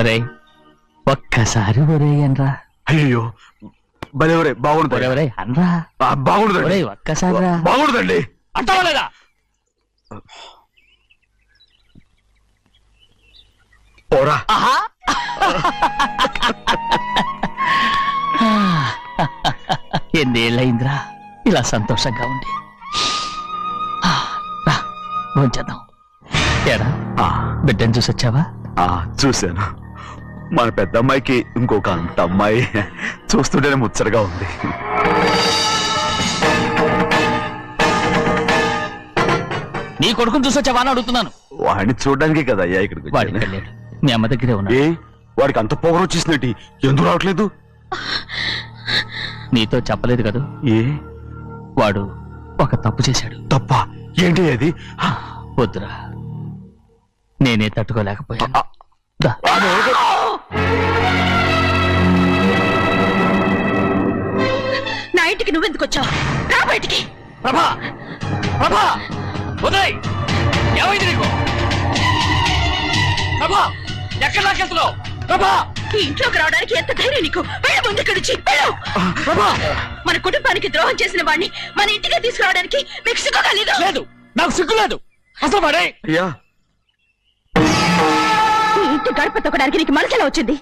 ఒరేయ్ ఒక్కసారి ఒరేయ్ అనరా. అయ్యో భలే బాగుంటుంది. ఒరేయ్ అనరా. బాగుండదండి. ఒరేయ్ ఒక్కసారి రా. బాగుండదండి. అంటావా లేదా? పోరా. ఎన్నేళ్ళయిందిరా ఇలా సంతోషంగా ఉండి. భోంచేద్దాం. ఏడా బిడ్డను చూసొచ్చావా? చూశాను. మన పెద్ద అమ్మాయికి ఇంకొక అంత అమ్మాయి చూస్తుంటేనే ముచ్చటగా ఉంది. నీ కొడుకుని చూసొచ్చావా అని అడుగుతున్నాను. వాడిని చూడడానికి కదా అయ్యా ఇక్కడికి వాడికి వెళ్ళాడు. మీ అమ్మ దగ్గరే ఉన్నాడు. వాడికి అంత పొగరు వచ్చేసినట్టు ఎందుకు రావట్లేదు? నీతో చెప్పలేదు కదా. వాడు ఒక తప్పు చేశాడు. తప్ప ఏంటి అది? వద్దురా, నేనే తట్టుకోలేకపోయాను. నా ఇంటికి నువ్వెందుకు వచ్చావు? రా బయటికి. ప్రభా, ప్రభా, ఉదయ్, ఏమైంది నీకు? ప్రభా, ఎక్కడ నాకెళ్తున్నావు? ప్రభా, ఈ ఇంట్లోకి రావడానికి ఎంత ధైర్యం నీకు? వెళ్ళు ముందు ఇక్కడి నుంచి, వెళ్ళు. మన కుటుంబానికి ద్రోహం చేసిన వాడిని మన ఇంటికి తీసుకురావడానికి మీకు సిగ్గుగా లేదు? లేదు, నాకు సిగ్గు లేదు అసలు. వాడే ఈ ఇంటి గడప తొక్కడానికి నీకు మనసులో వచ్చింది.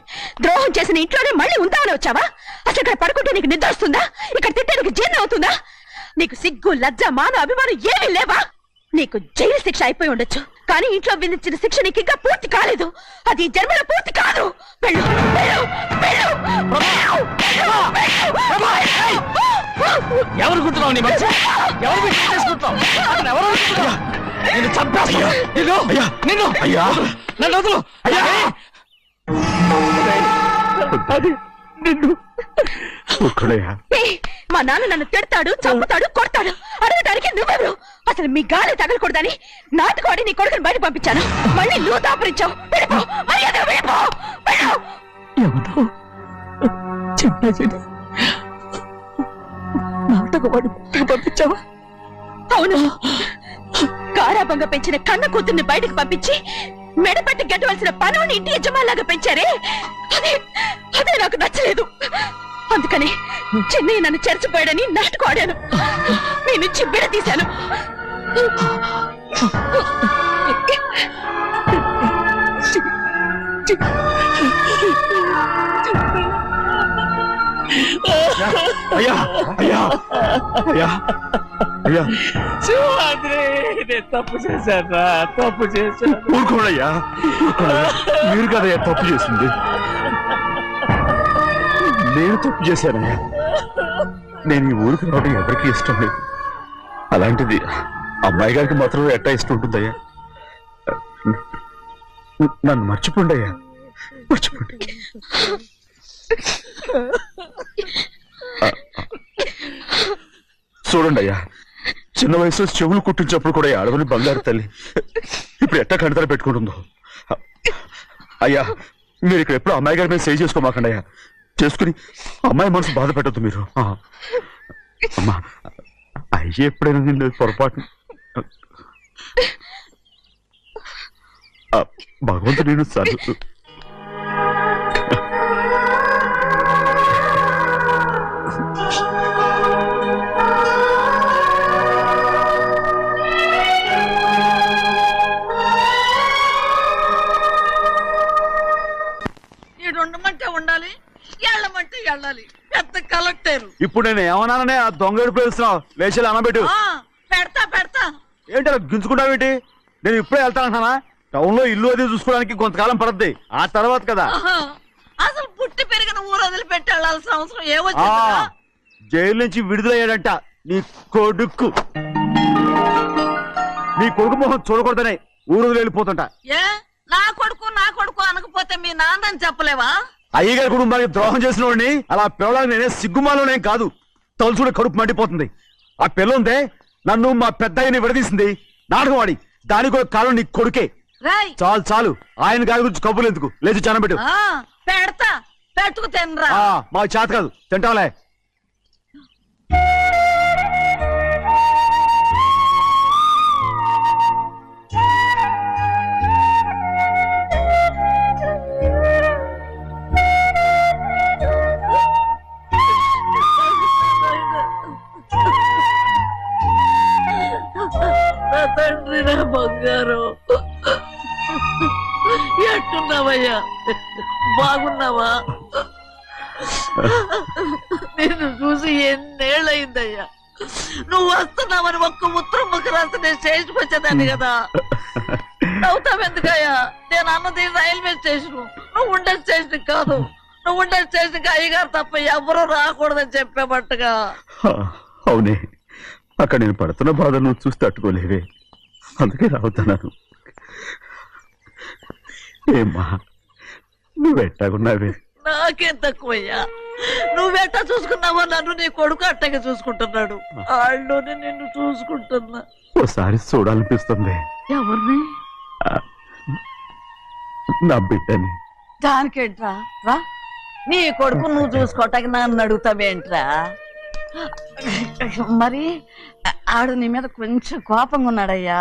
ద్రోహం చేసిన ఇంట్లోనే మళ్ళీ ఉందామని వచ్చావా? అసలు ఇక్కడ పడుకుంటే నీకు నిద్ర వస్తుందా? ఇక్కడ తింటే నీకు జీర్ణం అవుతుందా? నీకు సిగ్గు, లజ్జ, మాన, అభిమానం ఏమీ లేవా? నీకు జైలు శిక్ష అయిపోయి ఉండొచ్చు, కానీ ఇంట్లో విధించిన శిక్ష నీకు ఇంకా పూర్తి కాలేదు. అది జన్మలో పూర్తి కాదు. వెళ్ళు, వెళ్ళు, వెళ్ళు. ఎవరు కుట్టున్నావు? నీ మంచి ఎవరు చేసుకుంటున్నావు? అతను ఎవరు? నిన్ను చంపేస్తా. నిన్ను నన్ను వదులు. మా నాన్న నన్ను తిడతాడు, చంపుతాడు, కొడతాడు. అడగటానికి నువ్వెవరు? అసలు మీ గాలి తగలకూడదని నాటుకోడి నీ కొడుకుని బయట పంపించాను. మళ్ళీ నువ్వు దాపరించావు. నాటకవాడి పంపించావా? అవును, గారాబంగా పెంచిన కన్న కూతుర్ని బయటకు పంపించి మెడపట్టి గెట్టవలసిన పనుని ఇంటి యజమానిలాగా పెంచారే, అదే నాకు నచ్చలేదు. అందుకని చెన్నై నన్ను చెరచిపోయాడని నాటకం ఆడాను. మీ నుంచి బిడ తీశాను. అయ్యా అయ్యా అయ్యా అయ్యా, తప్పు చేశాను, తప్పు చేశాను. ఊరుకోడయ్యా, మీరు కదయ్యా తప్పు చేసింది. నేను తప్పు చేశానయ్యా. నేను ఈ ఊరికి రావడం ఎవరికి ఇష్టం లేదు. అలాంటిది అమ్మాయి గారికి మాత్రం ఎట్టా ఇష్టం ఉంటుందయ్యా. నన్ను మర్చిపోండి అయ్యా, మర్చిపోండి. చూడండి అయ్యా, చిన్న వయసులో చెవులు కుట్టించినప్పుడు కూడా ఆడవని బంగారు తల్లి ఇప్పుడు ఎట్టా కంటతలు పెట్టుకుంటుందో. అయ్యా, మీరు ఇక్కడ ఎప్పుడు అమ్మాయి గారి మీద సేవ్ చేసుకోమాకండి అయ్యా. చేసుకుని అమ్మాయి మనసు బాధ పెట్టద్దు మీరు. అమ్మా, అయ్యే ఎప్పుడైనా నిన్ను పొరపాటు భగవంతుడు నేను సర్దు. ఉండమంటే ఉండాలి, వెళ్ళమంటే వెళ్ళాలి. పెద్ద కలెక్టర్. ఇప్పుడు నేను ఏమన్నాననే ఆ దొంగ పిలుస్తున్నావు. లేచి అనబెట్టు. పెడతా పెడతా. ఏంటి అలా గించుకుంటావేంటి? నేను ఇప్పుడే వెళ్తానంటున్నా. టౌన్ లో ఇల్లు అది చూసుకోవడానికి కొంతకాలం పడద్ది. ఆ తర్వాత కదా. అసలు పుట్టి పెరిగిన ఊరు వదిలిపెట్టి వెళ్ళాల్సిన అవసరం ఏమొచ్చిందా? జైలు నుంచి విడుదలయ్యాడంట నీ కొడుకు. నీ కొడుకు మొహం చూడకూడదనే ఊరు వదిలి వెళ్ళిపోతుంటా. ఏ నా కొడుకు అనకపోతే మీ నాన్నని చెప్పలేవా? అయ్యగారి కుటుంబానికి ద్రోహం చేసిన వాడిని అలా పిల్లడానికి నేనే సిగ్గుమాలోనే కాదు, తలుచుకుంటే కడుపు మండిపోతుంది. ఆ పిల్లందే నన్ను మా పెద్దయ్యని విడదీసింది. నాటకం వాడి దానికి కూడా కాలం నీ కొడుకే. చాలు చాలు, ఆయన గారి గురించి కబుర్లు ఎందుకు? లేచి చానబెట్టు. పెడతా, పెట్టుకు తినరా. మాకు చేత కాదు, తింటాంలే. ఏమయ్యా బాగున్నావా? నిన్ను చూసి ఎన్నేళ్ళయిందయ్యా. నువ్వు వస్తున్నావని ఒక్క ఉత్తరం ముక్క రాస్తే నేను స్టేషన్కి వచ్చేదాన్ని కదా. నవ్వుతావెందుకయ్యా? నేను అన్నది రైల్వే స్టేషన్, నువ్వు ఉండే స్టేషన్ కాదు. నువ్వు ఉండే స్టేషన్కి అయ్యగారు తప్ప ఎవరూ రాకూడదని చెప్పేమట్టుగా. అవునే, అక్కడ నేను పడుతున్న బాధ నువ్వు చూసి తట్టుకోలేవే, అందుకే రావుతున్నాను. ఏమ్మా నువ్వెట్టాగున్నావే? నాకేం తక్కువయ్యా. నువ్వెట్టా చూసుకున్నావో నన్ను నీ కొడుకు అట్టగా చూసుకుంటున్నాడు. వాళ్ళలోనే నిన్ను చూసుకుంటున్నా. ఓసారి చూడాలనిపిస్తుంది. ఎవరిని? నా బిడ్డని. దానికేంట్రా? రా, నీ కొడుకు నువ్వు చూసుకోవటానికి నన్ను అడుగుతావేంట్రా? మరి ఆడు నీ మీద కొంచెం కోపంగా ఉన్నాడయ్యా.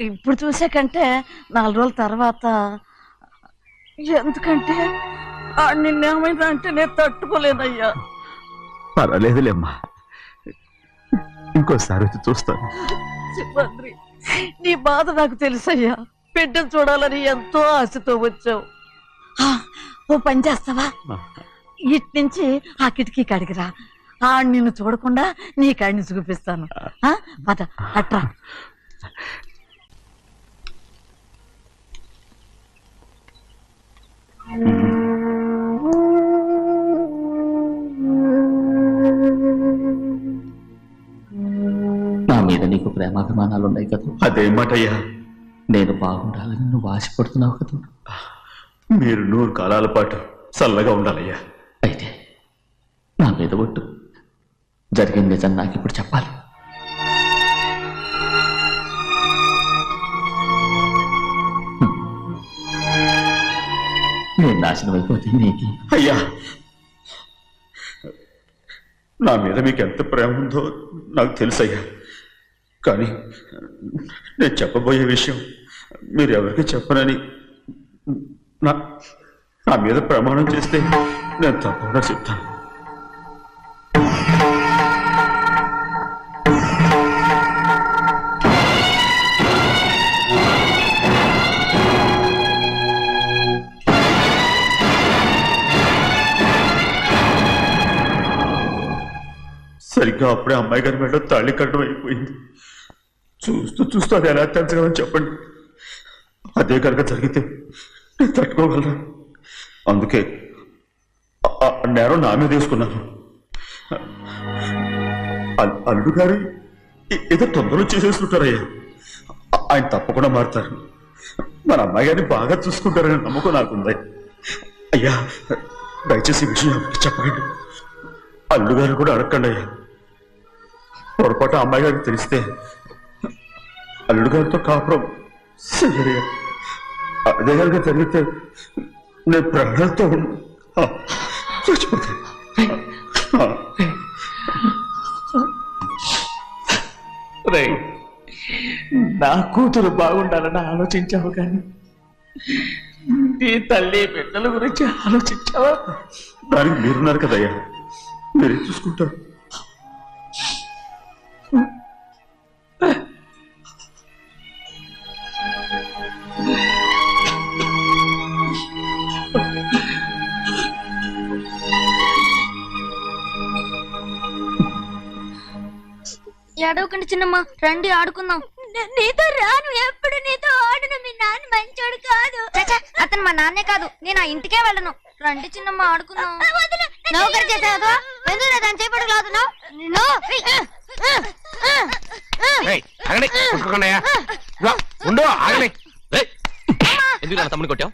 ఇప్పుడు చూసే కంటే 4 రోజుల తర్వాత. ఎందుకంటే నిన్నేమైందా అంటే నేను తట్టుకోలేదయ్యా. పర్వాలేదులేమ్మా, ఇంకోసారి వచ్చి చూస్తాను. సింహాద్రి, నీ బాధ నాకు తెలుసయ్యా. బిడ్డను చూడాలని ఎంతో ఆశతో వచ్చావు. ఓ పని చేస్తావా? ఇటు నుంచి ఆ కిటికీ కాడికిరా. నిన్ను చూడకుండా నీ కాడిని చూపిస్తాను. పద అట్రా. నా మీద నీకు ప్రేమాభిమానాలు ఉన్నాయి కదా. అదేమాటయ్యా? నేను బాగుండాలని నువ్వు ఆశపడుతున్నావు కదా. మీరు 100 కాలాల పాటు చల్లగా ఉండాలయ్యా. అయితే నా మీద ఒట్టు. జరిగిన నిజం నాకు ఇప్పుడు చెప్పాలి. నేను నాశనం అయిపోతే నీకు. అయ్యా, నా మీద మీకు ఎంత ప్రేమ ఉందో నాకు తెలుసయ్యా. కానీ నేను చెప్పబోయే విషయం మీరు ఎవరికి చెప్పనని నా మీద ప్రమాణం చేస్తే నేను తప్పకుండా చెప్తాను. సరిగ్గా అప్పుడే అమ్మాయి గారి మెడలో తాళి కట్టడం అయిపోయింది. చూస్తూ చూస్తూ అది ఎలా తెంచగలని చెప్పండి. అదే కనుక జరిగితే నేను తట్టుకోగలరా? అందుకే నేరం నా మీద తీసుకున్నాను. అల్లుడు గారు ఏదో తొందరలో చేసేసుకుంటారయ్యా. ఆయన తప్పకుండా మారుతారు. మన అమ్మాయి గారిని బాగా చూసుకుంటారని నమ్మకం నాకుంది. అయ్యా, దయచేసి ఈ విషయం ఎవరికి చెప్పకండి. అల్లుడు గారు కూడా అడగండి అయ్యా. పొరపాటు అమ్మాయి గారికి తెలిస్తే అల్లుడు గారితో కాపురం సరిగా అదే కనుక జరిగితే నేను ప్రాణాలతో చచ్చిపోతాను. నా కూతురు బాగుండాలని ఆలోచించావు కానీ నీ తల్లి బిడ్డల గురించి ఆలోచించావా? దానికి మీరున్నారు కదయ్యా, మీరే చూసుకుంటారు. ఏడవకండి చిన్నమ్మ, రండి ఆడుకుందాం. నీతో రాను, ఎప్పుడు నీతో ఆడను. మీ నాన్న మంచోడు కాదు. అతను మా నాన్నే కాదు, నేను ఆ ఇంటికే వెళ్ళను. రండి చిన్నమ్మ ఆడుకుందాం. నౌకరు చేసావు ఎందుకు దాని చేపడు లాదున్నావు? తమ్ముని కొట్టావు?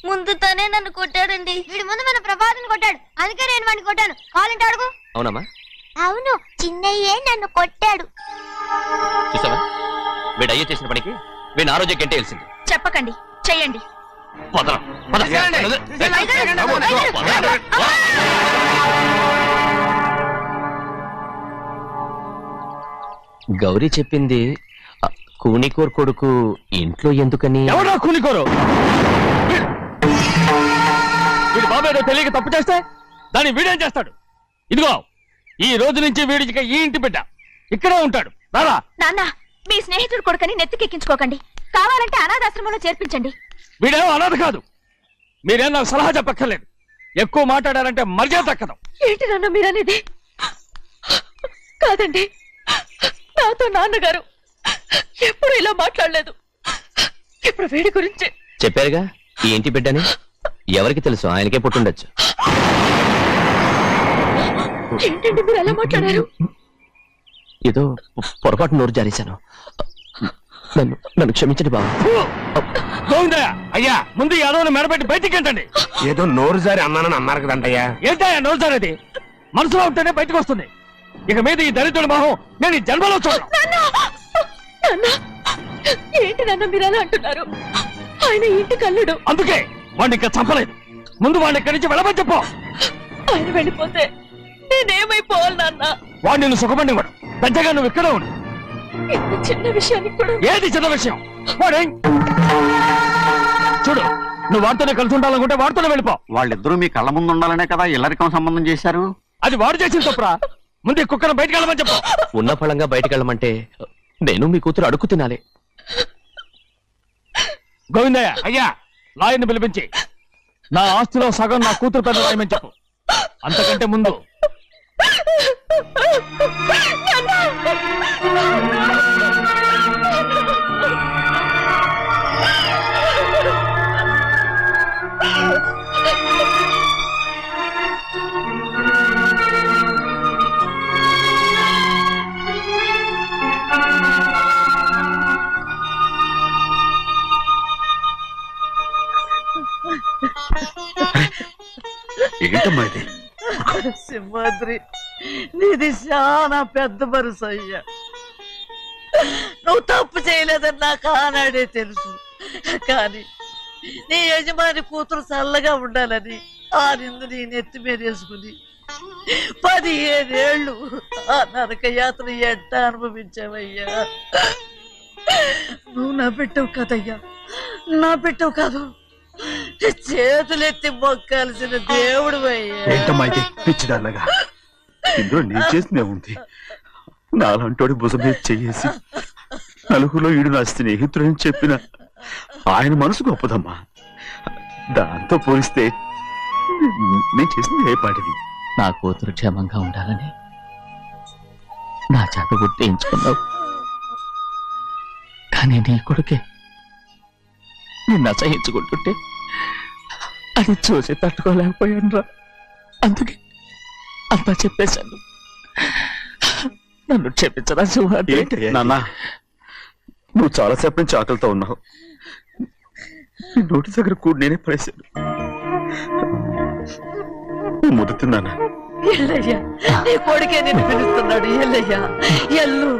ముందు తనే నన్ను కొట్టాడండి. వీడి ముందు మన ప్రభాతం కొట్టాడు, అందుకే నేను వాడిని కొట్టాను. కావాలంటే అడుగు. అవునమ్మా? అవును, చిన్నయ్యే నన్ను కొట్టాడు. చూసావా, వీడు అయ్యే చేసిన పనికి వీడిని ఆ రోజే గంటే తెలిసింది. చెప్పకండి, చెయ్యండి. గౌరీ చెప్పింది కూనికోర్ కొడుకు ఇంట్లో ఎందుకని. ఎవరా కూనికోరు? వీడి బాబేదో తెలియక తప్పు చేస్తే దాన్ని వీడేం చేస్తాడు? ఇదిగో, ఈ రోజు నుంచి వీడికి ఈ ఇంటి బిడ్డ ఇక్కడే ఉంటాడు. రారా. నాన్న, మీ స్నేహితుడు కొడుకని నెత్తికెక్కించుకోకండి. కావాలంటే అనాథాశ్రమంలో చేర్పించండి. వీడేమో అనాథ కాదు, మీరేం నాకు సలహా చెప్పక్కర్లేదు. ఎక్కువ మాట్లాడారంటే మర్యాద దక్కదు. ఏంటి నాన్న మీరనేది? కాదండి, నాతో నాన్నగారు ఎప్పుడు ఇలా మాట్లాడలేదు. ఇప్పుడు వీడి గురించి చెప్పారుగా ఈ ఇంటి బిడ్డని. ఎవరికి తెలుసు, ఆయనకే పుట్టుండొచ్చు. ఏంటండి మీరు ఎలా మాట్లాడారు? ఏదో పొరపాటు నోరు జారేశాను. నన్ను క్షమించండి బాబు. గోవిందయ్య అయ్యా, ముందు ఈ అదవుని మెడబెట్టి బయటికి ఏంటండి. ఏదో నోరు జారి అన్నానని అన్నారు కదంటయ్యా. ఏంటయ్యా నోరు జారేది? మనసులో ఉంటేనే బయటకు వస్తుంది. ఇక మీద ఈ దరిద్రుడి మొహం నేను ఈ జన్మలో చూడను. నాన్న, ఏంటి నాన్న మీరు అలా అంటున్నారు? ఆయన ఇంటి కల్లుడు. అందుకే వాడిని ఇంకా చంపలేదు. ముందు వాడిని ఇక్కడి నుంచి వెళ్ళమని చెప్పు. ఆయన వెళ్ళిపోతే నేనేమైపోవాలి నాన్న? వాడిని నువ్వు సుఖపడివాడు. పెద్దగా నువ్వు ఇక్కడే ఉండు. ఇంత చిన్న విషయానికి కూడా ఏది చిన్న విషయం? వాడే చూడు, నువ్వు వాడితోనే కలిసి ఉండాలనుకుంటే వాడితోనే వెళ్ళిపో. వాళ్ళిద్దరూ మీ కళ్ళ ముందు ఉండాలనే కదా ఇల్లరికం సంబంధం చేశారు. అది వాడు చేసిన తప్పురా. ముందు ఈ కుక్కను బయటకు వెళ్ళమని చెప్పు. ఉన్న ఫలంగా బయటకు వెళ్ళమంటే నేను మీ కూతురు అడుగు తినాలి. గోవిందయ్య అయ్యా, లాయర్ని పిలిపించి నా ఆస్తిలో సగం నా కూతురు పెద్ద రాయమని చెప్పు. అంతకంటే ముందు ఏంటమ్మా ఇది? సింహాద్రి, నీది చాలా పెద్ద మనసు అయ్యా. నువ్వు తప్పు చేయలేదని నాకు ఆనాడే తెలుసు. కానీ నీ యజమాని కూతురు చల్లగా ఉండాలని ఆ నిందు నీ నెత్తి మీద వేసుకుని 15 ఏళ్ళు ఆ నరక యాత్ర ఎట్ట అనుభవించావయ్యా. నువ్వు నా పెట్టవు కదయ్యా, నా పెట్టవు కాదు, చేతులెత్తి మొక్కాల్సిన దేవుడు అయ్యా. ఏంటమ్మా ఇది పిచ్చిదాన్నగా? ఇందులో నేను చేసినే ఉంది. నాలంటోడి భుజం మీద చెయ్యేసి నలుగురిలో ఈడు నా స్నేహితుడని చెప్పిన ఆయన మనసు గొప్పదమ్మా. దాంతో పోలిస్తే నేను చేసింది ఏ పాటిది? నా కూతురు క్షేమంగా ఉండాలని నా చేత గుర్తించుకున్నావు. కానీ నీ కొడుకే నిన్ను అసహించుకుంటుంటే అది చూసి తట్టుకోలేకపోయాను రా. అందుకే అంతా చెప్పేశాను. నన్ను క్షమించరా సింహాద్రి. నాన్న, నువ్వు చాలాసేపు నుంచి ఆకలితో ఉన్నావు. నీ నోటి దగ్గర కూడా నేనే పడేశాను. ముద్దు తిన్నానా? ఎల్లయ్యా, నీ కొడుకే నిన్ను పిలుస్తున్నాడు. ఎల్లయ్యా, ఎల్లు.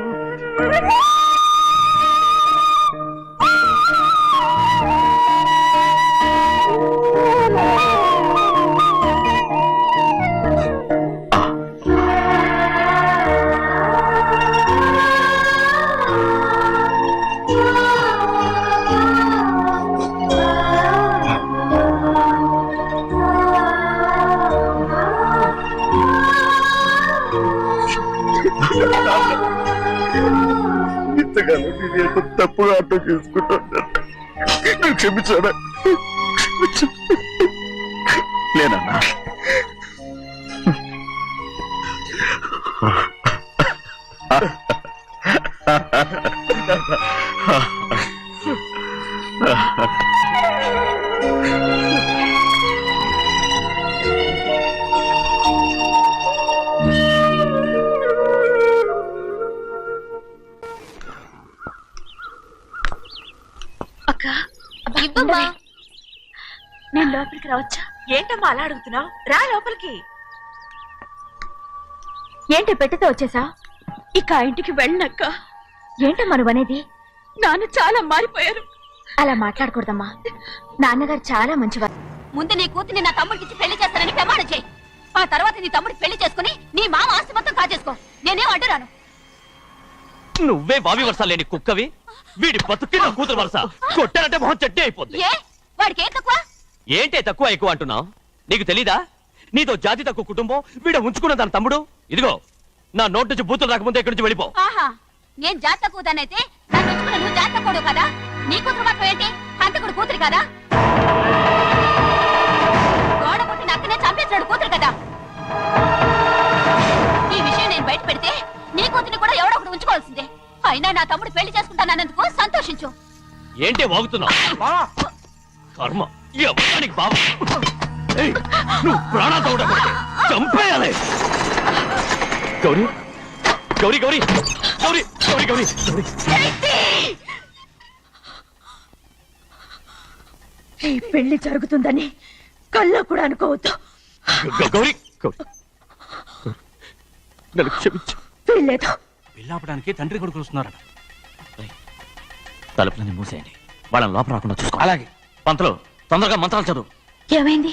ఇంతకాలం నేను ఎంత తప్పుగా అర్థం చేసుకుంటాను. నువ్వు క్షమించాడా? లేనన్నా. అక్క, ఇవ్వమ్మా. నేను లోపలికి రావచ్చా? ఏంటమ్మా అలా అడుగుతున్నావు? రా లోపలికి. ఏంటి పెట్టితో వచ్చేసా? ఇక ఆ ఇంటికి వెళ్ళనక్క. ఏంటమ్మా నువ్వు అనేది? నాన్న చాలా మారిపోయారు. అలా మాట్లాడకూడదమ్మా. నాన్నగారు చాలా మంచివారు. ముందు నీ కూతుర్ని నా తమ్ముడికి పెళ్లి చేస్తానని ప్రమాణం చేయి. ఆ తర్వాత నీ తమ్ముడికి పెళ్లి చేసుకుని నీ మామ ఆస్తి మొత్తం కాజేసుకో. నేనేం అడ్డురాను. నువ్వే బావి వరుస లేని కుక్కవి. వీడి బతుక్కి నా కూతురు వరుస. కొట్టానంటే మొహం చెడ్డే అయిపోద్ది. ఏ వాడికి ఏం తక్కువ? ఏంటే తక్కువ ఎక్కువ అంటున్నావు? నీకు తెలీదా? నీతో జాతి తక్కువ కుటుంబం వీడ ఉంచుకున్న తన తమ్ముడు. ఇదిగో నా నోటి నుంచి బూతులు రాకముందే ఇక్కడి నుంచి వెళ్ళిపో. ఆహా, నేను జాత కూదానైతే నన్ను ఉంచుకున్న నువ్వు జాత కూడవు కదా? నీ కూతురు మాత్రం ఏంటి? హంతకుడు కూతురు కదా? నిన్నే నా తమ్ముడు పెళ్లి చేసుకుంటానన్నందుకు సంతోషించు. ఏంటి వాగుతున్నావు? కర్మ ఎవరికి బాబా నువ్వు ప్రాణాలతో ఉండకూడదు, చంపేయాలి. గౌరీ గౌరీ గౌరీ గౌరీ గౌరీ గౌరీ ఈ పెళ్లి జరుగుతుందని కల్లో కూడా అనుకోవద్దు. గౌరీ గౌరీ నన్ను క్షమించు. వీల్లేదు. పెళ్ళాపడానికి తండ్రి కొడుకులు వస్తున్నారట. తలుపులని మూసేయండి, వాళ్ళని లోపల రాకుండా చూసుకో. అలాగే. పంతలు తొందరగా మంత్రాలు చదువు. ఏమైంది?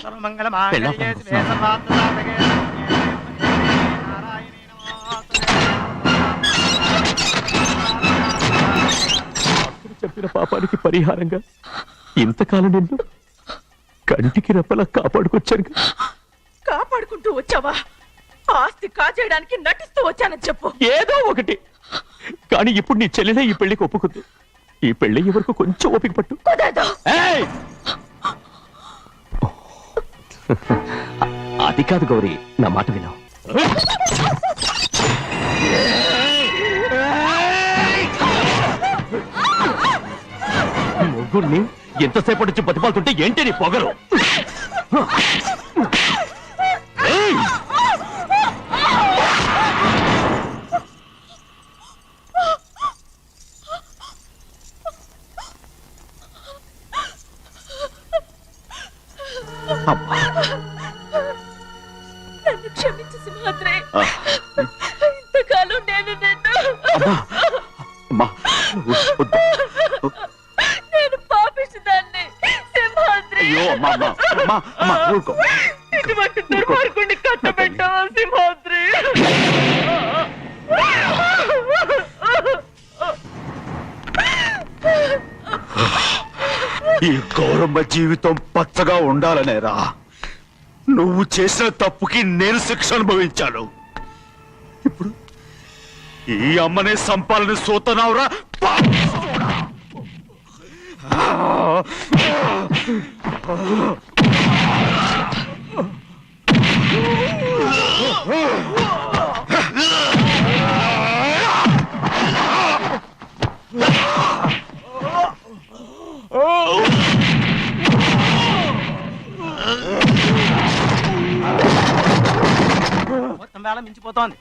చెప్పిన పాపానికి పరిహారంగా ఇంతకాలం నిన్ను కంటికి రెప్పలా కాపాడుకొచ్చాను. కాపాడుకుంటూ వచ్చావా? ఆస్తి కాజేయడానికి నటిస్తూ వచ్చానని చెప్పు. ఏదో ఒకటి. కానీ ఇప్పుడు నీ చెల్లెలే ఈ పెళ్లికి ఒప్పుకుంది. ఈ పెళ్లి వరకు కొంచెం ఓపిక పట్టు. కుదరదు. ఏయ్! అది కాదు గౌరీ, నా మాట విను. ముగ్గురిని ఎంతసేపటి నుంచి బతిపాలుతుంటే ఏంటి నీ పొగరు? ఏయ్! నన్ను క్షమించు సింహాద్రి. ఇంతకాలం నేను నేను పాపిస్తుందాన్ని సింహాద్రి. ఇటువంటి దుర్మార్గుడిని కట్టబెట్టావా సింహాద్రి? ఈ గౌరమ్మ జీవితం పచ్చగా ఉండాలనేరా నువ్వు చేసిన తప్పుకి నేను శిక్ష అనుభవించాను. ఇప్పుడు ఈ అమ్మనే సంపాలని సోతనావురా. మొత్తం వేళ మించిపోతోంది.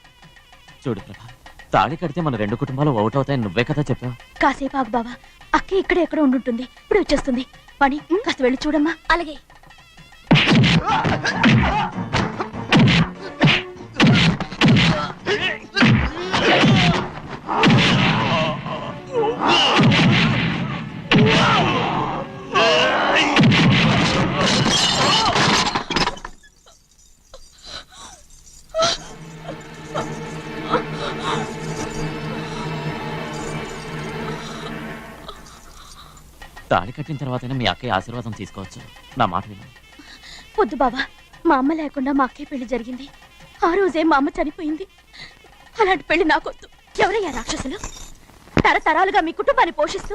చూడు ప్రభా, తాళి కడితే మన రెండు కుటుంబాలు అవుట్ అవుతాయని నువ్వే కదా చెప్పావు. కాసేపు ఆగు బావా, అక్క ఇక్కడే ఎక్కడ ఉండుంటుంది, ఇప్పుడు వచ్చేస్తుంది. పని కాస్త వెళ్ళి చూడమ్మా. అలాగే. తాళి కట్టిన తర్వాతైనా మీ అక్కయ్య ఆశీర్వాదం తీసుకోవచ్చు. నా మాట విను. వద్దు బావా, మా అమ్మ లేకుండా మా అక్కయ్య పెళ్లి జరిగింది. ఆ రోజే మా అమ్మ చనిపోయింది. అలాంటి పెళ్లి నాకొద్దు. ఎవరయ్యా రాక్షసులు? తరతరాలుగా మీ కుటుంబాన్ని పోషిస్తూ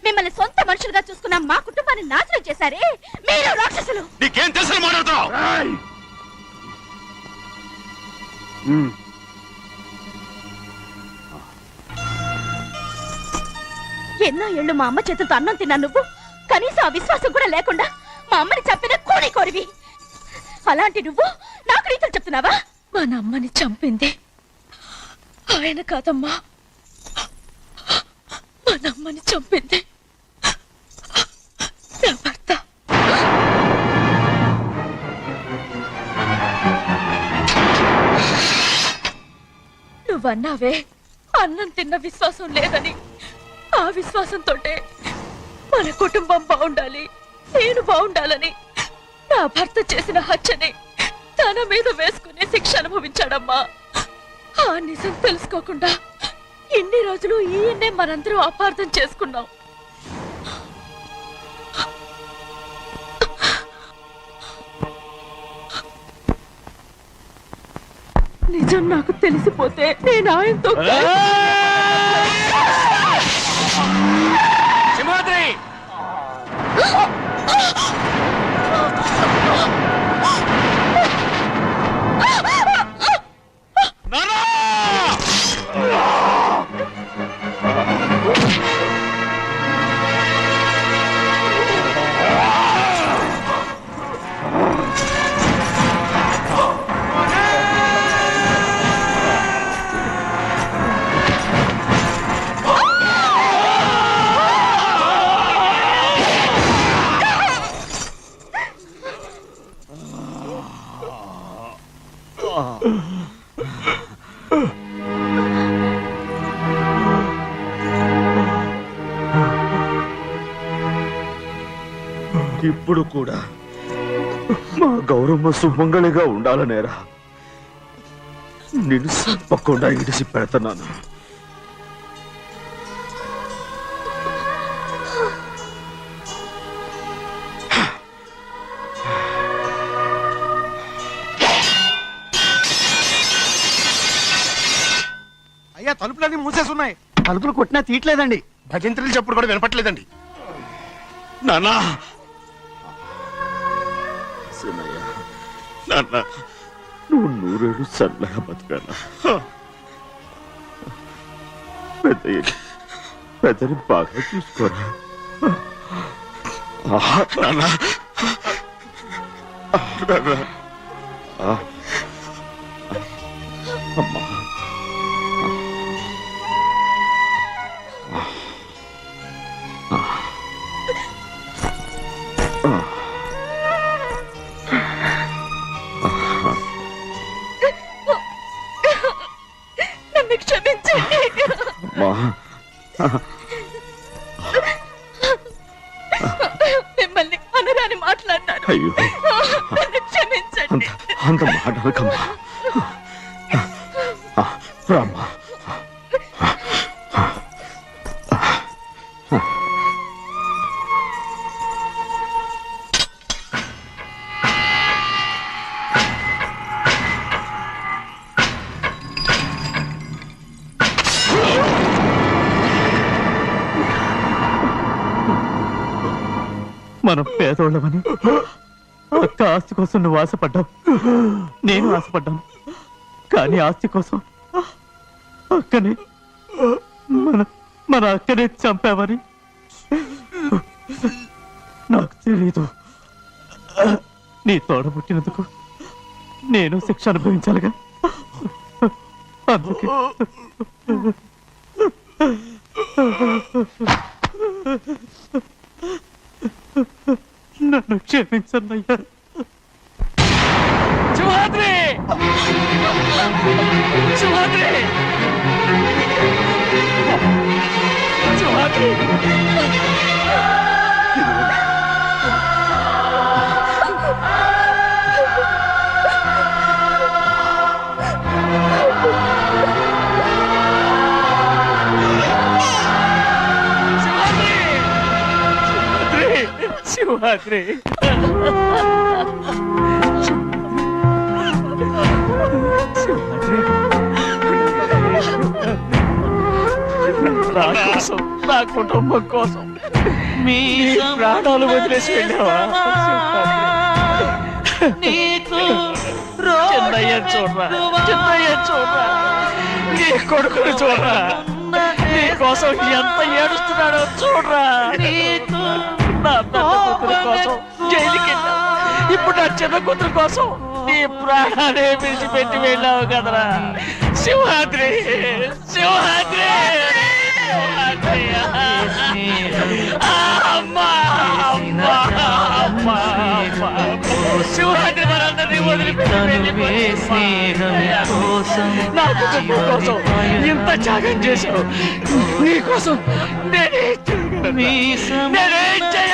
మిమ్మల్ని సొంత మనుషులుగా చూసుకున్న మా కుటుంబాన్ని నాశనం చేశారే మీరు రాక్షసులు. నీకేం తెలుసు మాట్లాడుతున్నావు? ఎన్నో ఏళ్ళు మా అమ్మ చేతులతో అన్నం తిన్నా నువ్వు కనీసం ఆ విశ్వాసం కూడా లేకుండా మా అమ్మని చంపిన కోడి కోరివి. అలాంటి నువ్వు నాకు రీతులు చెప్తున్నావా? మా అమ్మని చంపింది ఆయన కాదమ్మా, మా అమ్మని చంపింది నా భర్త. నువ్వన్నావే అన్నం తిన్న విశ్వాసం లేదని. ఆ విశ్వాసంతో మన కుటుంబం బాగుండాలి, నేను బాగుండాలని నా భర్త చేసిన హత్యని తన మీద వేసుకునే శిక్ష అనుభవించాడమ్మా. ఆ నిజం తెలుసుకోకుండా ఇన్ని రోజులు ఈయన్నే మనందరం అపార్థం చేసుకున్నాం. నిజం నాకు తెలిసిపోతే నేను ఆయనతో సింహాద్రి! నానా! ఇప్పుడు కూడా మా గౌరమ్మ సుమంగళిగా ఉండాలనేరా నేను తప్పకుండా ఇడిసి పెడుతున్నాను. అయ్యా తలుపులన్నీ మూసేసి ఉన్నాయి. తలుపులు కొట్టినా తీయట్లేదండి. భజంత్రులు చెప్పుడు కూడా వినపట్లేదండి. నాన్నా సీనయ్య, నాన్న నువ్వు 100 ఏళ్ళు చల్లగా బతకాలా. పెద్దని బాగా చూసుకోరా. నాన్న అమ్మా నన్ను క్షమించండి. మిమ్మల్ని అనరాని మాట్లాడినాను. అయ్యో నన్ను క్షమించండి. అంత మాటలకమ్మా. రామ్మా. మనం పేదోళ్ళమని అక్క ఆస్తి కోసం నువ్వు ఆశపడ్డావు, నేను ఆశపడ్డాను. కానీ ఆస్తి కోసం అక్కని మన అక్కనే చంపావని నాకు తెలీదు. నీ తోడ పుట్టినందుకు నేను శిక్ష అనుభవించాలిగా. అందుకే నన్ను క్షమించన్నయ్యా. శివాద్రి శివాద్రి శివాద్రి శివాద్రి నా కోసం, నా కుటుంబం కోసం మీ ప్రాణాలు వదిలేసి వెళ్ళావా? చిన్నయ్య చూడరా, చిన్నయ్య చూడరా, నీ కొడుకుని చూడరా, నీ కోసం ఎంత ఏడుస్తున్నాడో చూడరా. నా పెద్ద కూతురు కోసం జైలుకి వెళ్ళావు, ఇప్పుడు నా చిన్న కూతురు కోసం నీ ప్రాణాలే విడిచిపెట్టి వెళ్ళావు కదరా. శివాద్రి శివాద్రి శివాద్రి మనందరినీ వదిలిపెట్టి నా కుటుంబం కోసం ఇంత త్యాగం చేశావు. నీ కోసం నేనేం చేయగలను? నేనేం చేయగలను?